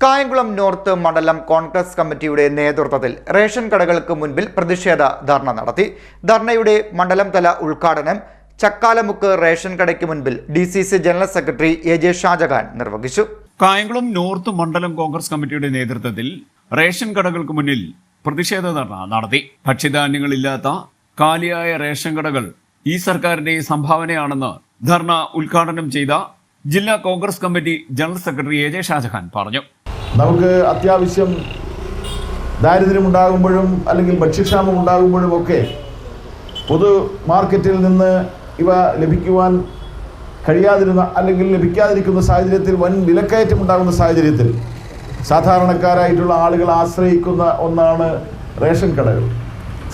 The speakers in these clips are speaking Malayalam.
കായംകുളം നോർത്ത് മണ്ഡലം കോൺഗ്രസ് കമ്മിറ്റിയുടെ നേതൃത്വത്തിൽ റേഷൻ കടകൾക്ക് മുൻപിൽ പ്രതിഷേധ ധർണ നടത്തി. ധർണയുടെ മണ്ഡലം തല ഉദ്ഘാടനം ചക്കാലമുക്ക് റേഷൻ കടയ്ക്ക് മുൻപിൽ DCC general secretary AJ Shajahan നിർവഹിച്ചു. കായംകുളം നോർത്ത് മണ്ഡലം കോൺഗ്രസ് കമ്മിറ്റിയുടെ നേതൃത്വത്തിൽ റേഷൻ കടകൾക്ക് മുന്നിൽ പ്രതിഷേധ ധർണ നടത്തി. ഭക്ഷ്യധാന്യങ്ങളില്ലാത്ത കാലിയായ റേഷൻ കടകൾ ഈ സർക്കാരിന്റെ സംഭാവനയാണെന്ന് ധർണ ഉദ്ഘാടനം ചെയ്ത ജില്ലാ Congress committee general secretary AJ Shajahan പറഞ്ഞു. നമുക്ക് അത്യാവശ്യം ദാരിദ്ര്യമുണ്ടാകുമ്പോഴും അല്ലെങ്കിൽ ഭക്ഷ്യക്ഷാമം ഉണ്ടാകുമ്പോഴും ഒക്കെ പൊതു മാർക്കറ്റിൽ നിന്ന് ഇവ ലഭിക്കുവാൻ കഴിയാതിരുന്ന അല്ലെങ്കിൽ ലഭിക്കാതിരിക്കുന്ന സാഹചര്യത്തിൽ വൻ വിലക്കയറ്റം ഉണ്ടാകുന്ന സാഹചര്യത്തിൽ സാധാരണക്കാരായിട്ടുള്ള ആളുകൾ ആശ്രയിക്കുന്ന ഒന്നാണ് റേഷൻ കടകൾ.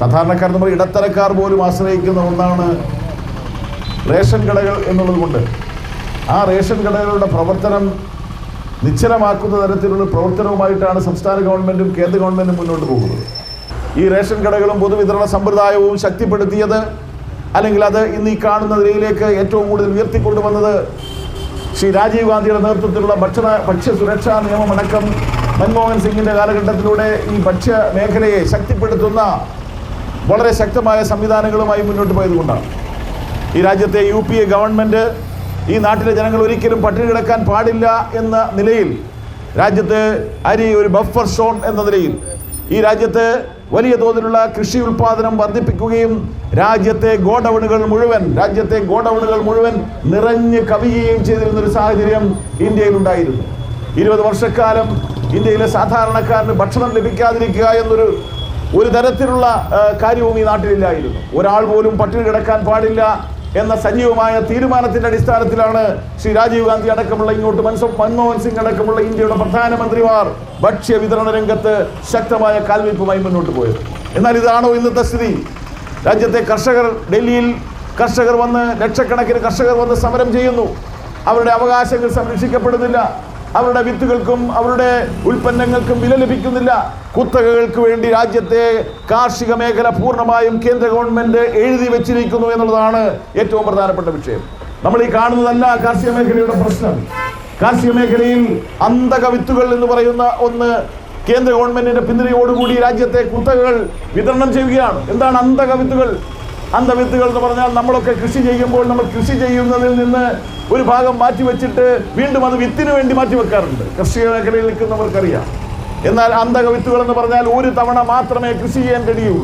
സാധാരണക്കാർ നമ്മൾ ഇടത്തരക്കാർ പോലും ആശ്രയിക്കുന്ന ഒന്നാണ് റേഷൻ കടകൾ എന്നുള്ളത് കൊണ്ട് ആ റേഷൻ കടകളുടെ പ്രവർത്തനം നിശ്ചലമാക്കുന്ന തരത്തിലുള്ള പ്രവർത്തനവുമായിട്ടാണ് സംസ്ഥാന ഗവൺമെൻറ്റും കേന്ദ്ര ഗവൺമെൻറ്റും മുന്നോട്ട് പോകുന്നത്. ഈ റേഷൻ കടകളും പൊതുവിതരണ സമ്പ്രദായവും ശക്തിപ്പെടുത്തിയത് അല്ലെങ്കിൽ അത് ഇന്ന് ഈ കാണുന്ന നിലയിലേക്ക് ഏറ്റവും കൂടുതൽ ഉയർത്തിക്കൊണ്ടുവന്നത് ശ്രീ രാജീവ് ഗാന്ധിയുടെ നേതൃത്വത്തിലുള്ള ഭക്ഷ്യ സുരക്ഷാ നിയമമടക്കം മൻമോഹൻ സിംഗിൻ്റെ കാലഘട്ടത്തിലൂടെ ഈ ഭക്ഷ്യ മേഖലയെ ശക്തിപ്പെടുത്തുന്ന വളരെ ശക്തമായ സംവിധാനങ്ങളുമായി മുന്നോട്ട് പോയതുകൊണ്ടാണ്. ഈ രാജ്യത്തെ UPA ഗവൺമെൻറ് ഈ നാട്ടിലെ ജനങ്ങൾ ഒരിക്കലും പട്ടിണി കിടക്കാൻ പാടില്ല എന്ന നിലയിൽ രാജ്യത്ത് അരി ഒരു ബഫർ സോൺ എന്ന നിലയിൽ ഈ രാജ്യത്ത് വലിയ തോതിലുള്ള കൃഷി ഉൽപ്പാദനം വർദ്ധിപ്പിക്കുകയും രാജ്യത്തെ ഗോഡൗണുകൾ മുഴുവൻ നിറഞ്ഞ് കവിയുകയും ചെയ്തിരുന്നൊരു സാഹചര്യം ഇന്ത്യയിൽ ഉണ്ടായിരുന്നു. 20 വർഷക്കാലം ഇന്ത്യയിലെ സാധാരണക്കാരന് ഭക്ഷണം ലഭിക്കാതിരിക്കുക എന്നൊരു തരത്തിലുള്ള കാര്യവും ഈ നാട്ടിലില്ലായിരുന്നു. ഒരാൾ പോലും പട്ടിണി കിടക്കാൻ പാടില്ല എന്ന സജീവമായ തീരുമാനത്തിന്റെ അടിസ്ഥാനത്തിലാണ് ശ്രീ രാജീവ് ഗാന്ധി അടക്കമുള്ള ഇങ്ങോട്ട് മൻമോഹൻ സിംഗ് അടക്കമുള്ള ഇന്ത്യയുടെ പ്രധാനമന്ത്രിമാർ ഭക്ഷ്യ വിതരണ രംഗത്ത് ശക്തമായ കാൽവയ്പുമായി മുന്നോട്ട് പോയത്. എന്നാൽ ഇതാണോ ഇന്നത്തെ സ്ഥിതി? രാജ്യത്തെ കർഷകർ, ഡൽഹിയിൽ ലക്ഷക്കണക്കിന് കർഷകർ വന്ന് സമരം ചെയ്യുന്നു. അവരുടെ അവകാശങ്ങൾ സംരക്ഷിക്കപ്പെടുന്നില്ല. അവരുടെ വിത്തുകൾക്കും അവരുടെ ഉൽപ്പന്നങ്ങൾക്കും വില ലഭിക്കുന്നില്ല. കുത്തകകൾക്ക് വേണ്ടി രാജ്യത്തെ കാർഷിക മേഖല പൂർണ്ണമായും കേന്ദ്ര ഗവൺമെന്റ് എഴുതി വെച്ചിരിക്കുന്നു എന്നുള്ളതാണ് ഏറ്റവും പ്രധാനപ്പെട്ട വിഷയം. നമ്മൾ ഈ കാണുന്നതല്ല കാർഷിക മേഖലയുടെ പ്രശ്നം. കാർഷിക മേഖലയിൽ അന്തക വിത്തുകൾ എന്ന് പറയുന്ന ഒന്ന് കേന്ദ്ര ഗവൺമെന്റിന്റെ പിന്തുണയോടുകൂടി രാജ്യത്തെ കുത്തകകൾ വിതരണം ചെയ്യുകയാണ്. എന്താണ് അന്തക വിത്തുകൾ? അന്തവിത്തുകൾ എന്ന് പറഞ്ഞാൽ നമ്മളൊക്കെ കൃഷി ചെയ്യുമ്പോൾ നമ്മൾ കൃഷി ചെയ്യുന്നതിൽ നിന്ന് ഒരു ഭാഗം മാറ്റിവെച്ചിട്ട് വീണ്ടും അത് വിത്തിന് വേണ്ടി മാറ്റിവെക്കാറുണ്ട്. കാർഷിക മേഖലയിൽ നിൽക്കുന്നവർക്കറിയാം. എന്നാൽ അന്തക വിത്തുകൾ എന്ന് പറഞ്ഞാൽ ഒരു തവണ മാത്രമേ കൃഷി ചെയ്യാൻ കഴിയുള്ളൂ.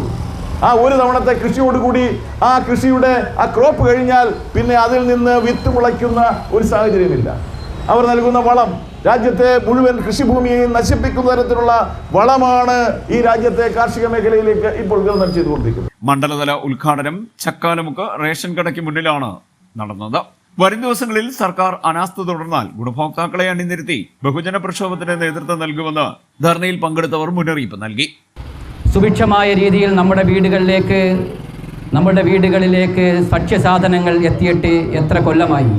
ആ ഒരു തവണത്തെ കൃഷിയോടുകൂടി ആ കൃഷിയുടെ ആ ക്രോപ്പ് കഴിഞ്ഞാൽ പിന്നെ അതിൽ നിന്ന് വിത്ത് മുളയ്ക്കുന്ന ഒരു സാഹചര്യമില്ല. അവർ നൽകുന്ന വളം രാജ്യത്തെ മുഴുവൻ കൃഷിഭൂമിയെയും നശിപ്പിക്കുന്ന തരത്തിലുള്ള വളമാണ് ഈ രാജ്യത്തെ കാർഷിക മേഖലയിലേക്ക് ഇപ്പോൾ വിതരണം ചെയ്തുകൊണ്ടിരിക്കുന്നത്. മണ്ഡലതല ഉദ്ഘാടനം ചക്കാലമുക്ക് റേഷൻ കടയ്ക്ക് മുന്നിലാണ് നടന്നത്. വരും ദിവസങ്ങളിൽ സർക്കാർ അനാസ്ഥ തുടർന്നാൽ ഗുണഭോക്താക്കളെ അണിനിരത്തി ബഹുജന പ്രക്ഷോഭത്തിന് നേതൃത്വം നൽകുമെന്ന് ധർണയിൽ പങ്കെടുത്തവർ മുന്നറിയിപ്പ് നൽകി. സുഭിക്ഷമായ രീതിയിൽ നമ്മുടെ വീടുകളിലേക്ക് ഭക്ഷ്യസാധനങ്ങൾ എത്തിയിട്ട് എത്ര കൊല്ലമായി?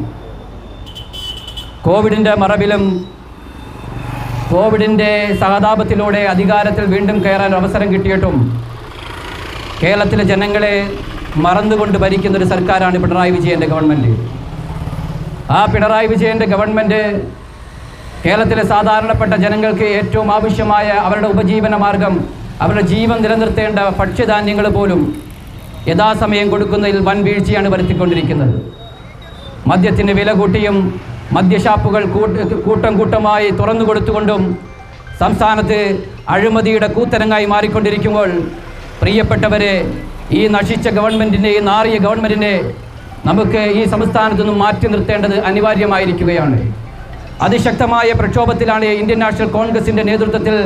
കോവിഡിൻ്റെ മറവിലും കോവിഡിൻ്റെ സഹതാപത്തിലൂടെ അധികാരത്തിൽ വീണ്ടും കയറാൻ അവസരം കിട്ടിയിട്ടും കേരളത്തിലെ ജനങ്ങളെ മറന്നുകൊണ്ട് ഭരിക്കുന്നൊരു സർക്കാരാണ് പിണറായി വിജയൻ്റെ ഗവൺമെൻറ്. ആ പിണറായി വിജയൻ്റെ ഗവൺമെൻറ് കേരളത്തിലെ സാധാരണപ്പെട്ട ജനങ്ങൾക്ക് ഏറ്റവും ആവശ്യമായ അവരുടെ ഉപജീവന മാർഗം, അവരുടെ ജീവൻ നിലനിർത്തേണ്ട ഭക്ഷ്യധാന്യങ്ങൾ പോലും യഥാസമയം കൊടുക്കുന്നതിൽ വൻ വീഴ്ചയാണ് വരുത്തിക്കൊണ്ടിരിക്കുന്നത്. മദ്യത്തിന് വില കൂട്ടിയും മദ്യഷാപ്പുകൾ കൂട്ടമായി തുറന്നു കൊടുത്തുകൊണ്ടും സംസ്ഥാനത്ത് അഴിമതിയുടെ കൂത്തരങ്ങായി മാറിക്കൊണ്ടിരിക്കുമ്പോൾ പ്രിയപ്പെട്ടവരെ, ഈ നശിച്ച ഗവൺമെൻറ്റിനെ, ഈ നാറിയ ഗവൺമെൻറ്റിനെ നമുക്ക് ഈ സംസ്ഥാനത്തു നിന്നും മാറ്റി നിർത്തേണ്ടത് അനിവാര്യമായിരിക്കുകയാണ്. അതിശക്തമായ പ്രക്ഷോഭത്തിലാണ് ഇന്ത്യൻ നാഷണൽ കോൺഗ്രസിൻ്റെ നേതൃത്വത്തിൽ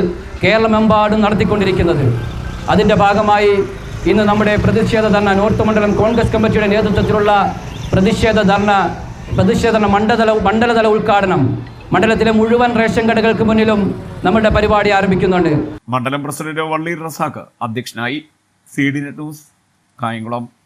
കേരളമെമ്പാടും നടത്തിക്കൊണ്ടിരിക്കുന്നത്. അതിൻ്റെ ഭാഗമായി ഇന്ന് നമ്മുടെ പ്രതിഷേധ ധർണ നോർത്ത് മണ്ഡലം കോൺഗ്രസ് കമ്മിറ്റിയുടെ നേതൃത്വത്തിലുള്ള പ്രതിഷേധ മണ്ഡലതല ഉദ്ഘാടനം മണ്ഡലത്തിലെ മുഴുവൻ റേഷൻ കടകൾക്ക് മുന്നിലും നമ്മുടെ പരിപാടി ആരംഭിക്കുന്നുണ്ട്. മണ്ഡലം പ്രസിഡന്റ് വള്ളി റസാഖ് അധ്യക്ഷനായി. CDNet news Kayamkulam.